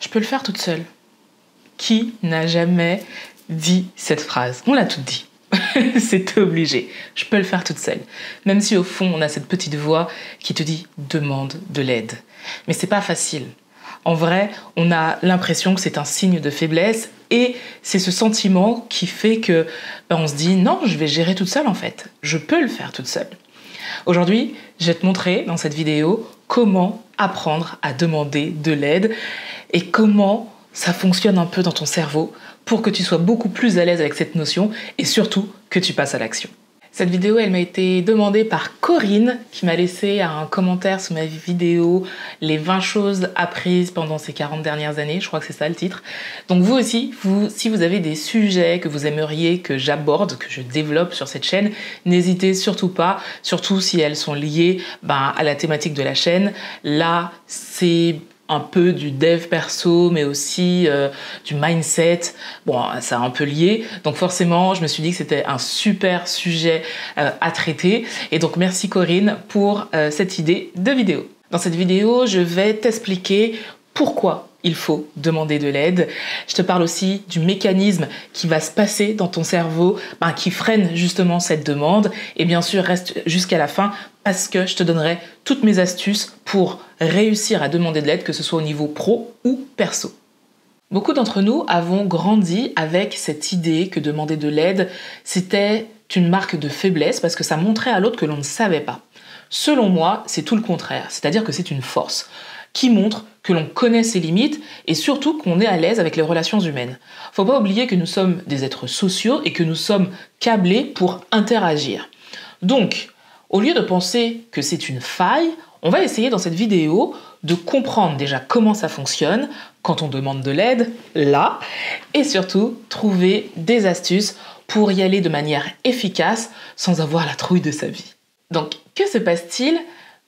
je peux le faire toute seule. Qui n'a jamais dit cette phrase? On l'a toutes dit. C'est obligé. Je peux le faire toute seule. Même si au fond, on a cette petite voix qui te dit « demande de l'aide ». Mais c'est pas facile. En vrai, on a l'impression que c'est un signe de faiblesse et c'est ce sentiment qui fait que on se dit « non, je vais gérer toute seule en fait. Je peux le faire toute seule ». Aujourd'hui, je vais te montrer dans cette vidéo comment apprendre à demander de l'aide et comment ça fonctionne un peu dans ton cerveau pour que tu sois beaucoup plus à l'aise avec cette notion et surtout que tu passes à l'action. Cette vidéo, elle m'a été demandée par Corinne qui m'a laissé un commentaire sous ma vidéo « Les 20 choses apprises pendant ces 40 dernières années », je crois que c'est ça le titre. Donc vous aussi, si vous avez des sujets que vous aimeriez que j'aborde, que je développe sur cette chaîne, n'hésitez surtout pas, surtout si elles sont liées à la thématique de la chaîne. Là, c'est un peu du dev perso, mais aussi du mindset. Bon, c'est un peu lié. Donc forcément, je me suis dit que c'était un super sujet à traiter. Et donc, merci Corinne pour cette idée de vidéo. Dans cette vidéo, je vais t'expliquer pourquoi il faut demander de l'aide. Je te parle aussi du mécanisme qui va se passer dans ton cerveau, qui freine justement cette demande. Et bien sûr, reste jusqu'à la fin parce que je te donnerai toutes mes astuces pour réussir à demander de l'aide, que ce soit au niveau pro ou perso. Beaucoup d'entre nous avons grandi avec cette idée que demander de l'aide, c'était une marque de faiblesse parce que ça montrait à l'autre que l'on ne savait pas. Selon moi, c'est tout le contraire, c'est-à-dire que c'est une force qui montre que l'on connaît ses limites et surtout qu'on est à l'aise avec les relations humaines. Faut pas oublier que nous sommes des êtres sociaux et que nous sommes câblés pour interagir. Donc, au lieu de penser que c'est une faille, on va essayer dans cette vidéo de comprendre déjà comment ça fonctionne quand on demande de l'aide, là, et surtout trouver des astuces pour y aller de manière efficace sans avoir la trouille de sa vie. Donc, que se passe-t-il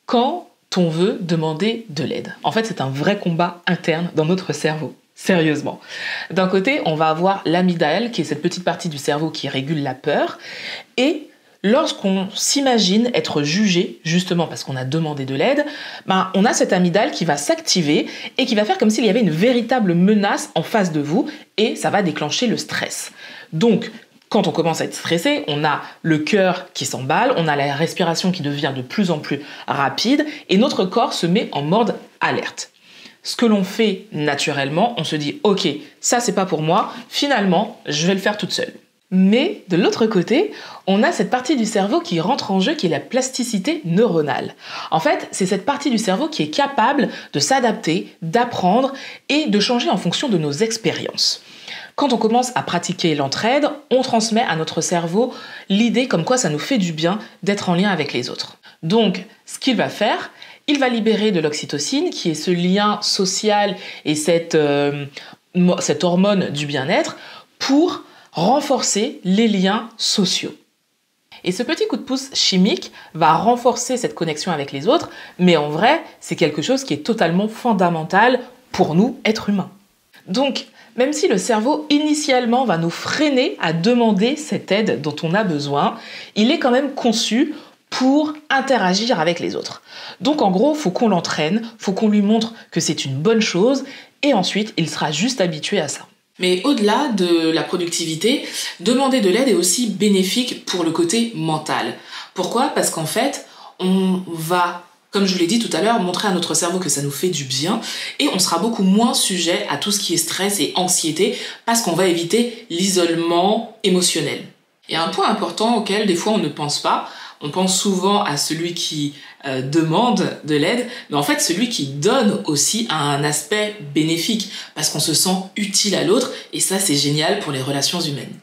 quand on veut demander de l'aide? En fait, c'est un vrai combat interne dans notre cerveau. Sérieusement. D'un côté, on va avoir l'amygdale, qui est cette petite partie du cerveau qui régule la peur, et lorsqu'on s'imagine être jugé, justement parce qu'on a demandé de l'aide, on a cette amygdale qui va s'activer et qui va faire comme s'il y avait une véritable menace en face de vous et ça va déclencher le stress. Donc, quand on commence à être stressé, on a le cœur qui s'emballe, on a la respiration qui devient de plus en plus rapide et notre corps se met en mode alerte. Ce que l'on fait naturellement, on se dit « Ok, ça c'est pas pour moi, finalement, je vais le faire toute seule ». Mais de l'autre côté, on a cette partie du cerveau qui rentre en jeu, qui est la plasticité neuronale. En fait, c'est cette partie du cerveau qui est capable de s'adapter, d'apprendre et de changer en fonction de nos expériences. Quand on commence à pratiquer l'entraide, on transmet à notre cerveau l'idée comme quoi ça nous fait du bien d'être en lien avec les autres. Donc, ce qu'il va faire, il va libérer de l'oxytocine, qui est ce lien social et cette hormone du bien-être, pour renforcer les liens sociaux. Et ce petit coup de pouce chimique va renforcer cette connexion avec les autres, mais en vrai, c'est quelque chose qui est totalement fondamental pour nous, êtres humains. Donc, même si le cerveau initialement va nous freiner à demander cette aide dont on a besoin, il est quand même conçu pour interagir avec les autres. Donc en gros, il faut qu'on l'entraîne, il faut qu'on lui montre que c'est une bonne chose, et ensuite, il sera juste habitué à ça. Mais au-delà de la productivité, demander de l'aide est aussi bénéfique pour le côté mental. Pourquoi? Parce qu'en fait, on va, comme je vous l'ai dit tout à l'heure, montrer à notre cerveau que ça nous fait du bien et on sera beaucoup moins sujet à tout ce qui est stress et anxiété parce qu'on va éviter l'isolement émotionnel. Il y a un point important auquel des fois on ne pense pas. On pense souvent à celui qui demande de l'aide, mais en fait celui qui donne aussi a un aspect bénéfique parce qu'on se sent utile à l'autre et ça c'est génial pour les relations humaines.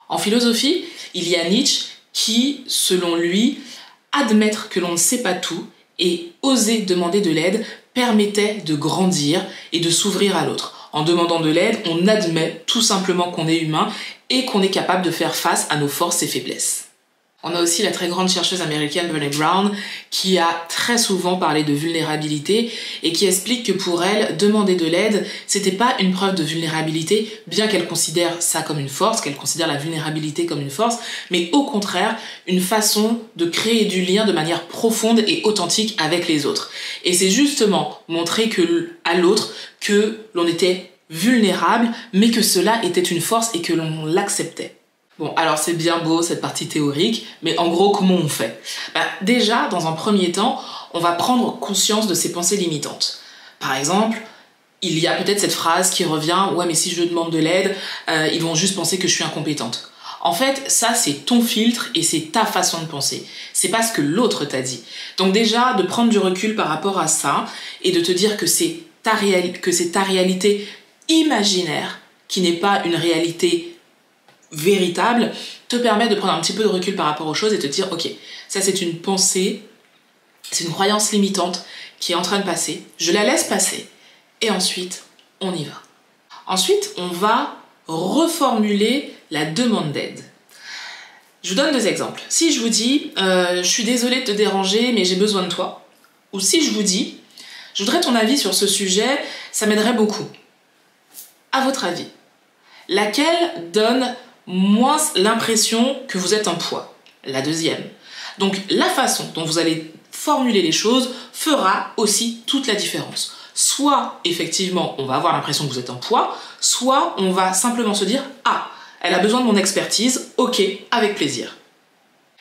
En philosophie, il y a Nietzsche qui, selon lui, admettre que l'on ne sait pas tout et oser demander de l'aide permettait de grandir et de s'ouvrir à l'autre. En demandant de l'aide, on admet tout simplement qu'on est humain et qu'on est capable de faire face à nos forces et faiblesses. On a aussi la très grande chercheuse américaine Brené Brown qui a très souvent parlé de vulnérabilité et qui explique que pour elle, demander de l'aide, c'était pas une preuve de vulnérabilité, bien qu'elle considère ça comme une force, qu'elle considère la vulnérabilité comme une force, mais au contraire, une façon de créer du lien de manière profonde et authentique avec les autres. Et c'est justement montrer à l'autre que l'on était vulnérable, mais que cela était une force et que l'on l'acceptait. Bon, alors c'est bien beau cette partie théorique, mais en gros, comment on fait ? Déjà, dans un premier temps, on va prendre conscience de ses pensées limitantes. Par exemple, il y a peut-être cette phrase qui revient « Ouais, mais si je demande de l'aide, ils vont juste penser que je suis incompétente. » En fait, ça, c'est ton filtre et c'est ta façon de penser. C'est pas ce que l'autre t'a dit. Donc déjà, de prendre du recul par rapport à ça et de te dire que c'est ta réalité imaginaire, qui n'est pas une réalité véritable, te permet de prendre un petit peu de recul par rapport aux choses et te dire ok, ça c'est une pensée, c'est une croyance limitante qui est en train de passer, je la laisse passer et ensuite on y va. Ensuite on va reformuler la demande d'aide. Je vous donne 2 exemples. Si je vous dis je suis désolée de te déranger mais j'ai besoin de toi, ou si je vous dis je voudrais ton avis sur ce sujet, ça m'aiderait beaucoup. À votre avis, laquelle donne moins l'impression que vous êtes un poids? La deuxième. Donc la façon dont vous allez formuler les choses fera aussi toute la différence. Soit effectivement on va avoir l'impression que vous êtes un poids, soit on va simplement se dire « Ah, elle a besoin de mon expertise, ok, avec plaisir ».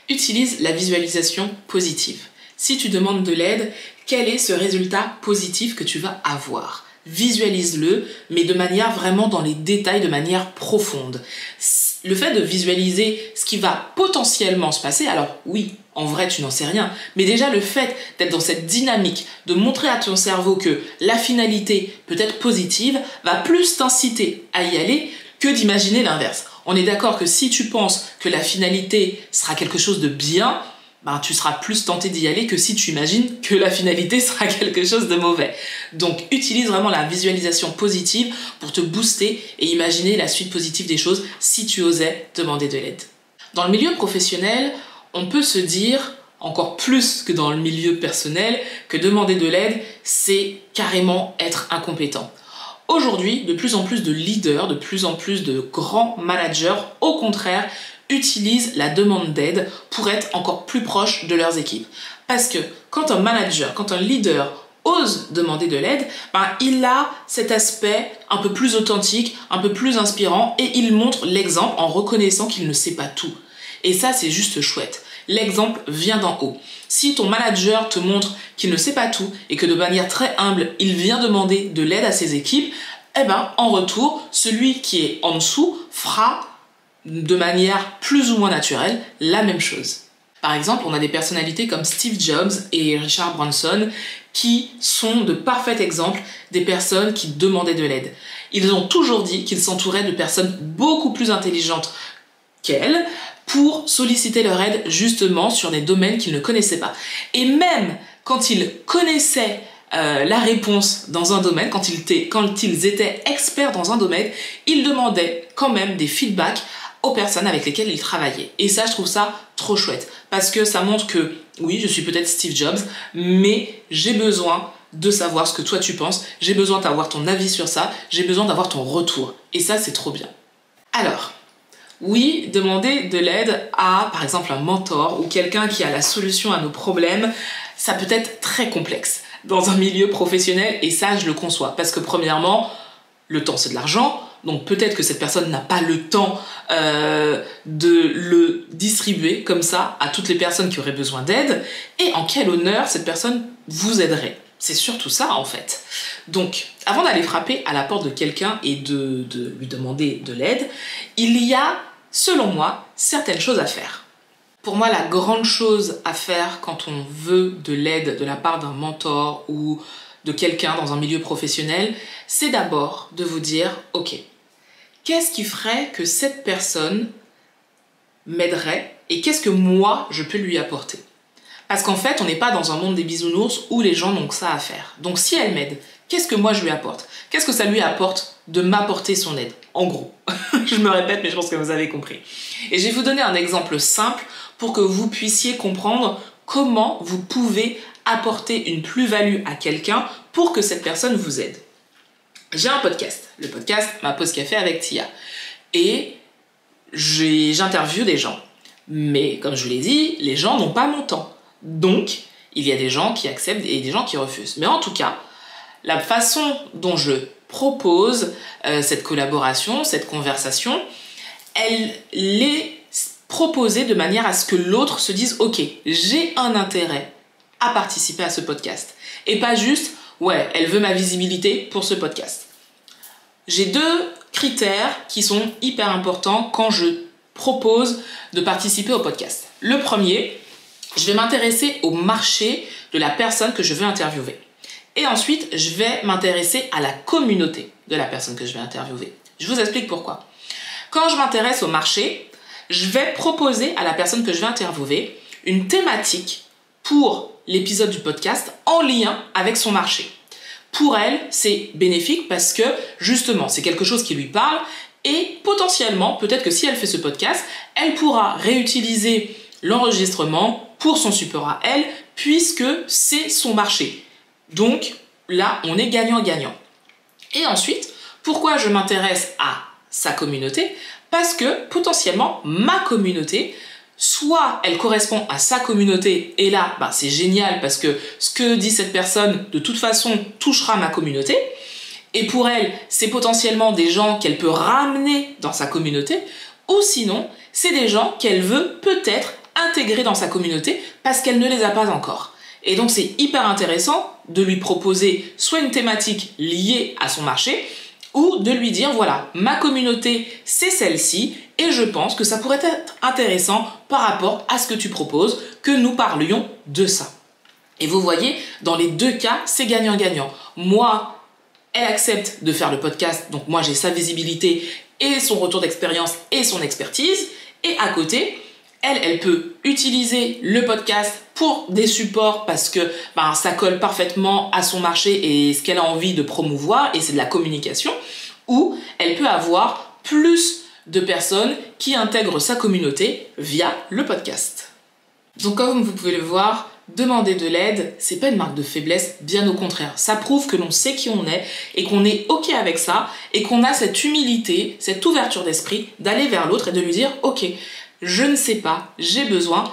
Utilise la visualisation positive. Si tu demandes de l'aide, quel est ce résultat positif que tu vas avoir ? Visualise-le, mais de manière vraiment dans les détails, de manière profonde. Le fait de visualiser ce qui va potentiellement se passer, alors oui, en vrai tu n'en sais rien, mais déjà le fait d'être dans cette dynamique, de montrer à ton cerveau que la finalité peut être positive, va plus t'inciter à y aller que d'imaginer l'inverse. On est d'accord que si tu penses que la finalité sera quelque chose de bien, tu seras plus tenté d'y aller que si tu imagines que la finalité sera quelque chose de mauvais. Donc, utilise vraiment la visualisation positive pour te booster et imaginer la suite positive des choses si tu osais demander de l'aide. Dans le milieu professionnel, on peut se dire, encore plus que dans le milieu personnel, que demander de l'aide, c'est carrément être incompétent. Aujourd'hui, de plus en plus de leaders, de plus en plus de grands managers, au contraire, utilisent la demande d'aide pour être encore plus proches de leurs équipes. Parce que quand un manager, quand un leader ose demander de l'aide, il a cet aspect un peu plus authentique, un peu plus inspirant et il montre l'exemple en reconnaissant qu'il ne sait pas tout. Et ça, c'est juste chouette. L'exemple vient d'en haut. Si ton manager te montre qu'il ne sait pas tout et que de manière très humble, il vient demander de l'aide à ses équipes, en retour, celui qui est en dessous fera de manière plus ou moins naturelle la même chose. Par exemple, on a des personnalités comme Steve Jobs et Richard Branson qui sont de parfaits exemples des personnes qui demandaient de l'aide. Ils ont toujours dit qu'ils s'entouraient de personnes beaucoup plus intelligentes qu'elles pour solliciter leur aide justement sur des domaines qu'ils ne connaissaient pas. Et même quand ils connaissaient la réponse dans un domaine, quand ils étaient experts dans un domaine, ils demandaient quand même des feedbacks aux personnes avec lesquelles ils travaillaient. Et ça, je trouve ça trop chouette. Parce que ça montre que, oui, je suis peut-être Steve Jobs, mais j'ai besoin de savoir ce que toi tu penses, j'ai besoin d'avoir ton avis sur ça, j'ai besoin d'avoir ton retour. Et ça, c'est trop bien. Alors, oui, demander de l'aide à, par exemple, un mentor ou quelqu'un qui a la solution à nos problèmes, ça peut être très complexe dans un milieu professionnel, et ça, je le conçois. Parce que premièrement, le temps, c'est de l'argent. Donc peut-être que cette personne n'a pas le temps de le distribuer comme ça à toutes les personnes qui auraient besoin d'aide. Et en quel honneur cette personne vous aiderait? C'est surtout ça en fait. Donc avant d'aller frapper à la porte de quelqu'un et de lui demander de l'aide, il y a, selon moi, certaines choses à faire. Pour moi, la grande chose à faire quand on veut de l'aide de la part d'un mentor ou de quelqu'un dans un milieu professionnel, c'est d'abord de vous dire « Ok, qu'est-ce qui ferait que cette personne m'aiderait et qu'est-ce que moi, je peux lui apporter ?» Parce qu'en fait, on n'est pas dans un monde des bisounours où les gens n'ont que ça à faire. Donc si elle m'aide, qu'est-ce que moi je lui apporte? Qu'est-ce que ça lui apporte de m'apporter son aide? En gros, je me répète, mais je pense que vous avez compris. Et je vais vous donner un exemple simple pour que vous puissiez comprendre comment vous pouvez apporter une plus-value à quelqu'un pour que cette personne vous aide. J'ai un podcast, le podcast Ma Pause Café avec Tia. Et j'interviewe des gens. Mais comme je vous l'ai dit, les gens n'ont pas mon temps. Donc, il y a des gens qui acceptent et des gens qui refusent. Mais en tout cas, la façon dont je propose cette collaboration, cette conversation, elle est proposée de manière à ce que l'autre se dise « Ok, j'ai un intérêt à participer à ce podcast. » Et pas juste « Ouais, elle veut ma visibilité pour ce podcast. » J'ai 2 critères qui sont hyper importants quand je propose de participer au podcast. Le premier, je vais m'intéresser au marché de la personne que je veux interviewer. Et ensuite, je vais m'intéresser à la communauté de la personne que je vais interviewer. Je vous explique pourquoi. Quand je m'intéresse au marché, je vais proposer à la personne que je vais interviewer une thématique pour l'épisode du podcast en lien avec son marché. Pour elle, c'est bénéfique parce que, justement, c'est quelque chose qui lui parle et potentiellement, peut-être que si elle fait ce podcast, elle pourra réutiliser l'enregistrement pour son support à elle puisque c'est son marché. Donc là, on est gagnant-gagnant. Et ensuite, pourquoi je m'intéresse à sa communauté? Parce que potentiellement, ma communauté, soit elle correspond à sa communauté, et là, c'est génial parce que ce que dit cette personne, de toute façon, touchera ma communauté. Et pour elle, c'est potentiellement des gens qu'elle peut ramener dans sa communauté, ou sinon, c'est des gens qu'elle veut peut-être intégrer dans sa communauté parce qu'elle ne les a pas encore. Et donc, c'est hyper intéressant de lui proposer soit une thématique liée à son marché, ou de lui dire, voilà, ma communauté, c'est celle-ci, et je pense que ça pourrait être intéressant par rapport à ce que tu proposes, que nous parlions de ça. Et vous voyez, dans les 2 cas, c'est gagnant-gagnant. Moi, elle accepte de faire le podcast, donc moi j'ai sa visibilité et son retour d'expérience et son expertise, et à côté, elle peut utiliser le podcast pour des supports parce que ça colle parfaitement à son marché et ce qu'elle a envie de promouvoir, et c'est de la communication, ou elle peut avoir plus de personnes qui intègrent sa communauté via le podcast. Donc comme vous pouvez le voir, demander de l'aide, c'est pas une marque de faiblesse, bien au contraire. Ça prouve que l'on sait qui on est et qu'on est OK avec ça et qu'on a cette humilité, cette ouverture d'esprit d'aller vers l'autre et de lui dire « Ok, je ne sais pas, j'ai besoin,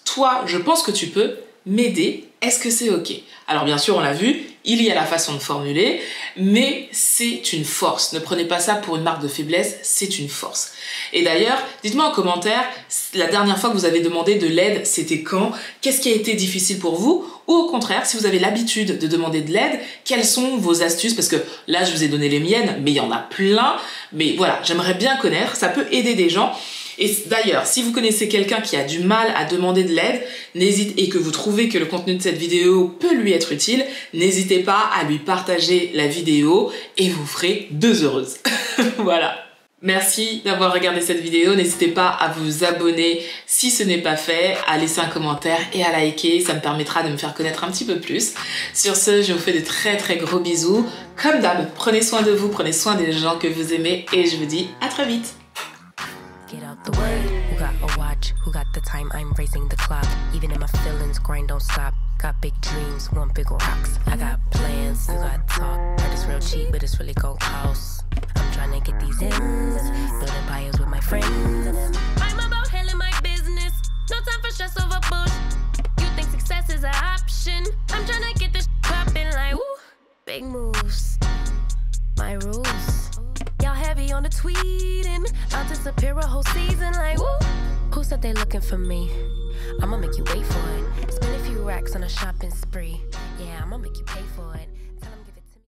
toi, je pense que tu peux m'aider, est-ce que c'est OK ?» Alors bien sûr, on l'a vu, il y a la façon de formuler, mais c'est une force. Ne prenez pas ça pour une marque de faiblesse, c'est une force. Et d'ailleurs, dites-moi en commentaire, la dernière fois que vous avez demandé de l'aide, c'était quand? Qu'est-ce qui a été difficile pour vous? Ou au contraire, si vous avez l'habitude de demander de l'aide, quelles sont vos astuces? Parce que là, je vous ai donné les miennes, mais il y en a plein. Mais voilà, j'aimerais bien connaître, ça peut aider des gens. Et d'ailleurs, si vous connaissez quelqu'un qui a du mal à demander de l'aide, et que vous trouvez que le contenu de cette vidéo peut lui être utile, n'hésitez pas à lui partager la vidéo et vous ferez 2 heureuses. Voilà. Merci d'avoir regardé cette vidéo. N'hésitez pas à vous abonner si ce n'est pas fait, à laisser un commentaire et à liker. Ça me permettra de me faire connaître un petit peu plus. Sur ce, je vous fais de très très gros bisous. Comme d'hab, prenez soin de vous, prenez soin des gens que vous aimez et je vous dis à très vite. Get out the way. Who got a watch? Who got the time? I'm racing the clock. Even in my feelings, grind don't stop. Got big dreams, want big rocks. I got plans, you got talk. Heard it's real cheap, but it's really gon' cost. I'm trying to get these ends, building empires with my friends. I'm about handling my business. No time for stress over bush. You think success is an option? I'm trying to get this poppin' like woo. Big moves, my rules. Y'all heavy on the tweeting. I'll disappear a whole season like woo. Who said they looking for me? I'ma make you wait for it. Spend a few racks on a shopping spree. Yeah, I'ma make you pay for it.